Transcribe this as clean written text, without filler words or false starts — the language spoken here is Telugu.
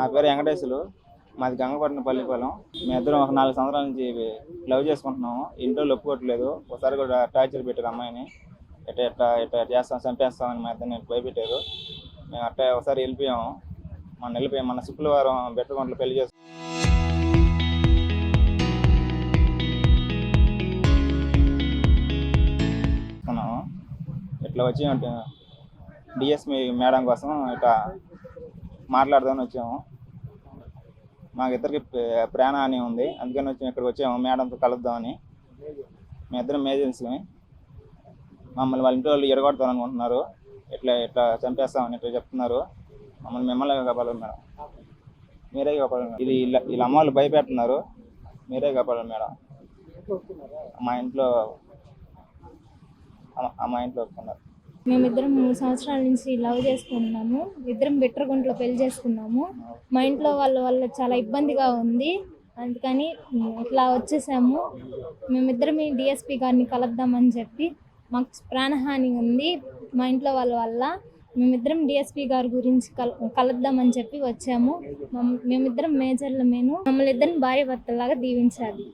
నా పేరు వెంకటేశ్వరు. మాది గంగపట్నం పల్లిపాలెం. మీ ఇద్దరం ఒక 4 సంవత్సరాల నుంచి లవ్ చేసుకుంటున్నాము. ఇంట్లో ఒప్పుకోవట్లేదు. ఒకసారి కూడా టార్చర్ పెట్టారు అమ్మాయిని. ఎట్లా ఎట్లా ఎట్లా చేస్తాం, చంపేస్తామని మా ఇద్దరిని భయపెట్టారు. మేము అట్లా ఒకసారి వెళ్ళిపోయాము. మన శుక్రవారం బెట్టగుంటలో పెళ్లి చేసుకున్నాము. ఇట్లా వచ్చి డిఎస్పి మేడం కోసం ఇట్లా మాట్లాడదామని వచ్చాము. మాకు ఇద్దరికి ప్రాణహాని ఉంది, అందుకని ఇక్కడికి వచ్చాము మేడంతో కలుద్దామని. మీ ఇద్దరం మేజెన్సీ. మమ్మల్ని వాళ్ళ ఇంట్లో వాళ్ళు ఎడగొడతారు అనుకుంటున్నారు. ఇట్లా ఇట్లా చంపేస్తామని ఇట్లా చెప్తున్నారు. మిమ్మల్ని కాపాడాలి మేడం, మీరే కాపాడాలి మేడం. వీళ్ళ అమ్మ వాళ్ళు భయపెడుతున్నారు, మీరే కాపాడాలి మేడం. మా ఇంట్లో ఒప్పుకున్నారు. మేమిద్దరం 3 సంవత్సరాల నుంచి లవ్ చేసుకుంటున్నాము. ఇద్దరం బెట్టగుంటలో పెళ్లి చేసుకున్నాము. మా ఇంట్లో వాళ్ళ చాలా ఇబ్బందిగా ఉంది, అందుకని ఇట్లా వచ్చేసాము. మేమిద్దరం డిఎస్పి గారిని కలుద్దామని చెప్పి, మాకు ప్రాణహాని ఉంది మా ఇంట్లో వాళ్ళ వల్ల. మేమిద్దరం డిఎస్పి గారి గురించి కలుద్దామని చెప్పి వచ్చాము. మేమిద్దరం మేజర్లమేను. మమ్మల్ని ఇద్దరిని భార్య భర్తలాగా దీవించాలి.